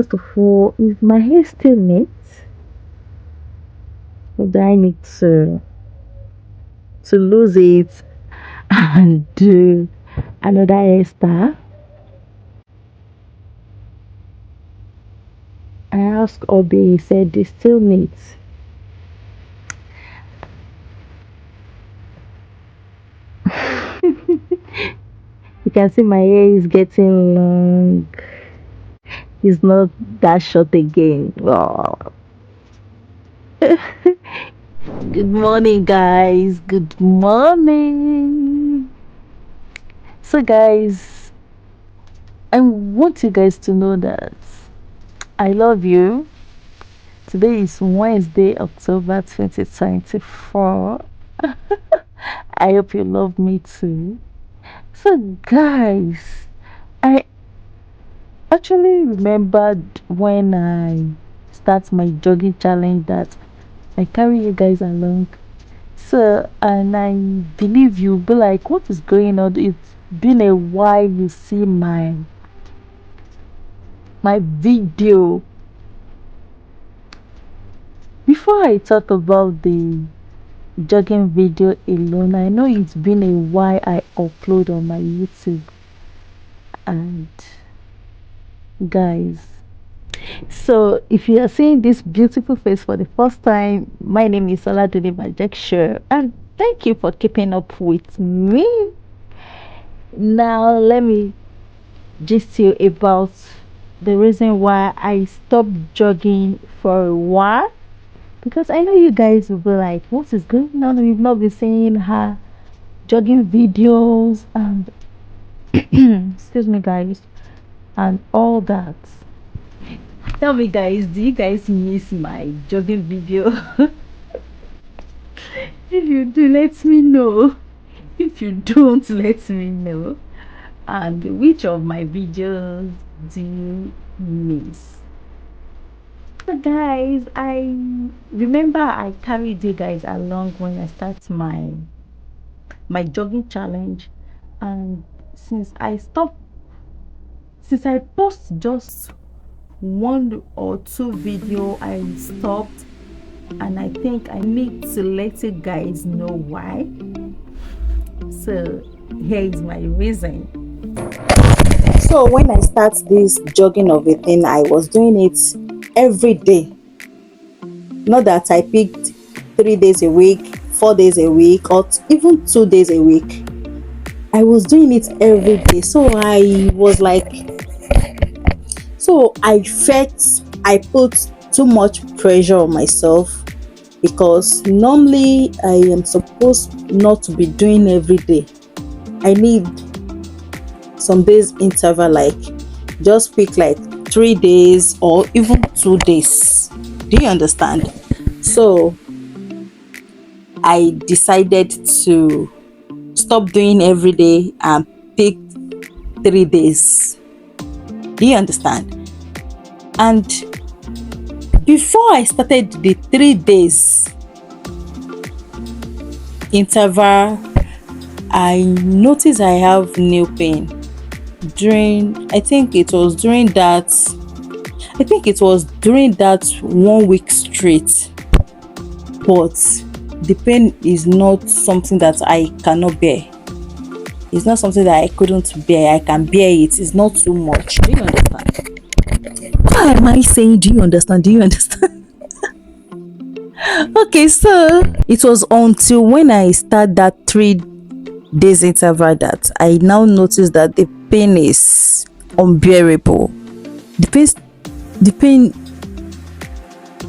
First of all, is my hair still neat? Or do I need to lose it and do another hairstyle? I asked Obi, he said they still neat. You can see my hair is getting long. It's not that short again. Wow. Good morning, guys. Good morning. So, guys, I want you guys to know that I love you. Today is Wednesday, October 2024. I hope you love me too. So, guys, I actually remembered when I start my jogging challenge that I carry you guys along. So, and I believe you'll be like, what is going on? It's been a while you see my video. Before I talk about the jogging video alone, I know it's been a while I upload on my YouTube. And guys, so if you are seeing this beautiful face for the first time, my name is Oladune Majeksure, and thank you for keeping up with me. Now let me gist you about the reason why I stopped jogging for a while, because I know you guys will be like, what is going on? We've not been seeing her jogging videos and excuse me guys, and all that. Tell me guys, do you guys miss my jogging video? If you do, let me know. If you don't, let me know. And which of my videos do you miss? So guys, I remember I carried you guys along when I start my jogging challenge, and since I post just one or two video, I stopped, and I think I need to let you guys know why. So here is my reason. So when I start this jogging of a thing, I was doing it every day. Not that I picked 3 days a week, 4 days a week, or even 2 days a week. I was doing it every day. So I felt I put too much pressure on myself, because normally I am supposed not to be doing every day. I need some days interval, like just pick like 3 days or even 2 days. Do you understand? So I decided to stop doing every day and pick 3 days. Do you understand? And before I started the 3 days interval, I noticed I have nail pain I think it was during that 1 week straight. But the pain is not something that I cannot bear. It's not something that I couldn't bear. I can bear it. It's not too much. Do you understand? Why am I saying do you understand? Do you understand? Okay, so it was until when I start that 3 days interval that I now notice that the pain is unbearable. The pain,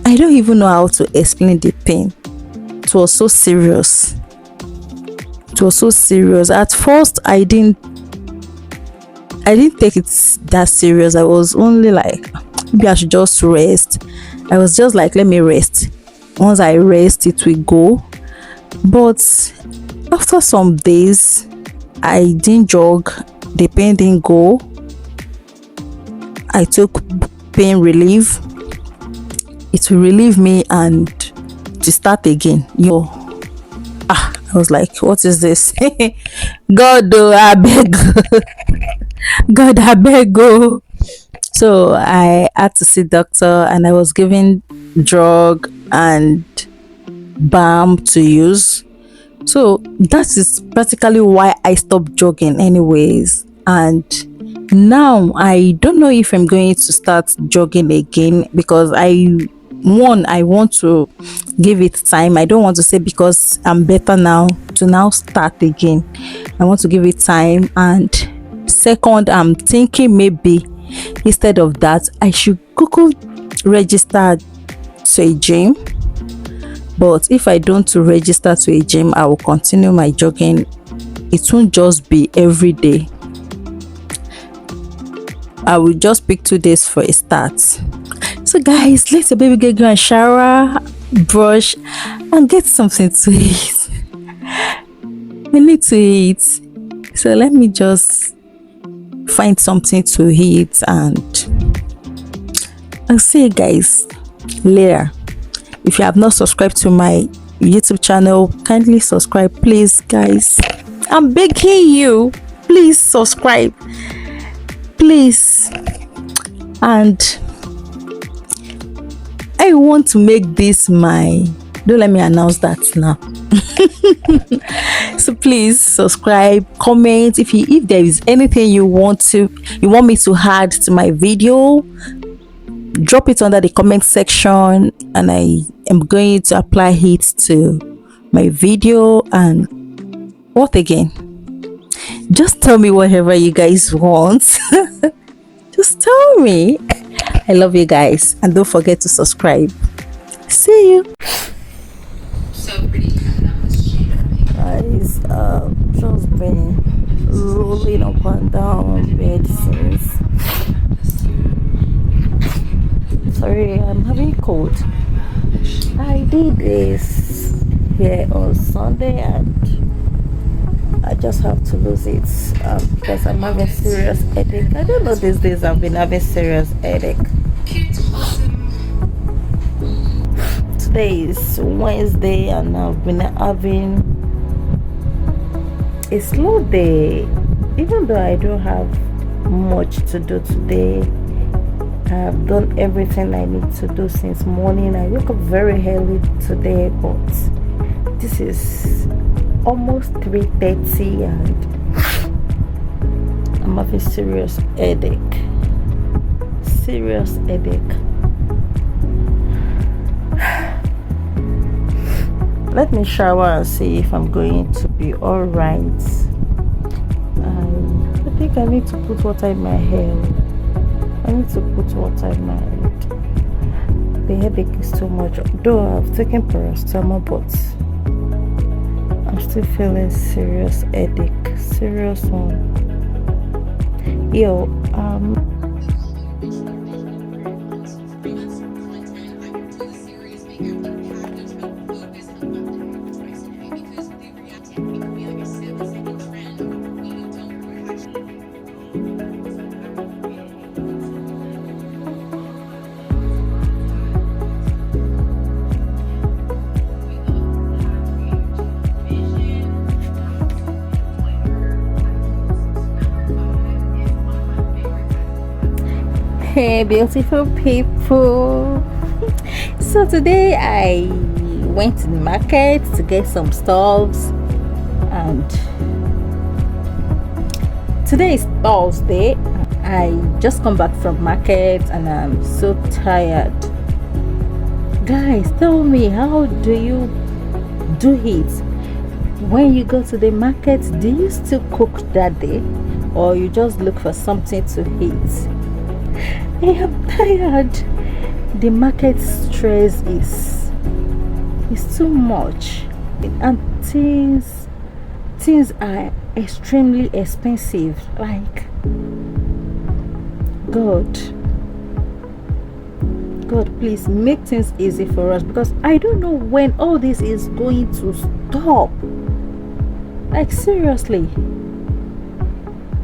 I don't even know how to explain the pain. It was so serious. At first, I didn't take it that serious. I was only like, maybe I should just rest. I was just like, let me rest. Once I rest, it will go. But after some days, I didn't jog. The pain didn't go. I took pain relief. It will relieve me and to start again. I was like, what is this? God, I beg. God, I beg. So I had to see doctor, and I was given drug and balm to use. So that is practically why I stopped jogging anyways. And now I don't know if I'm going to start jogging again, because I want to give it time. I don't want to say because I'm better now to now start again. I want to give it time. And second, I'm thinking maybe instead of that I should Google register to a gym. But if I don't register to a gym, I will continue my jogging. It won't just be every day. I will just pick 2 days for a start. So guys, let your baby girl go and shower, brush, and get something to eat. We need to eat. So let me just find something to eat, and I'll see you guys later. If you have not subscribed to my YouTube channel, kindly subscribe, please, guys. I'm begging you, please subscribe, please. And I want to make this my, don't let me announce that now. So please subscribe, comment. If there is anything you want me to add to my video, drop it under the comment section, and I am going to apply it to my video. And what again? Just tell me whatever you guys want. Just tell me. I love you guys, and don't forget to subscribe. See you. Guys, just been rolling up and down bed since. Sorry, I'm having a cold. I did this here on Sunday, and I just have to lose it because I'm having serious headache. I don't know, these days I've been having serious headache. Today is Wednesday, and I've been having a slow day. Even though I don't have much to do today, I've done everything I need to do since morning. I woke up very early today, but this is almost 3:30 and I'm having serious headache. Serious headache. Let me shower and see if I'm going to be alright. I think I need to put water in my hair. I need to put water in my head. The headache is too much. Though I've taken paracetamol, but I'm still feeling serious headache. Serious one. Yo, hey beautiful people. So today I went to the market to get some stuffs, and today is Thursday. I just come back from market and I'm so tired. Guys, tell me, how do you do it when you go to the market? Do you still cook that day, or you just look for something to eat? I am tired. The market stress is too much, and things are extremely expensive. Like, God, please make things easy for us, because I don't know when all this is going to stop. Like, seriously.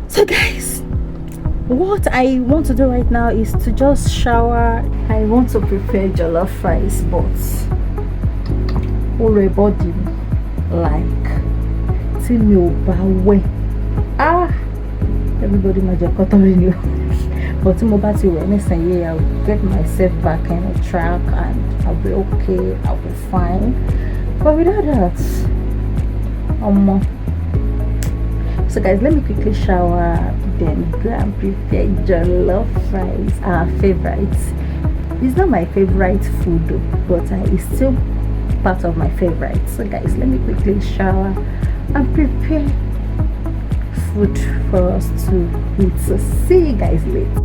So guys, what I want to do right now is to just shower. I want to prepare jollof rice, but all body like tí mi ò bá wẹ̀. Everybody ma jẹ́ kọ́tọ́ rí ni o. But tí mo bá ti wẹ̀ nísìnyí, I'll get myself back in a track and I'll be okay, I'll be fine. But without that, so guys, let me quickly shower, then go and prepare jollof rice, our favorite. It's not my favorite food though, but it's still part of my favorite. So guys, let me quickly shower and prepare food for us to eat. So see you guys later.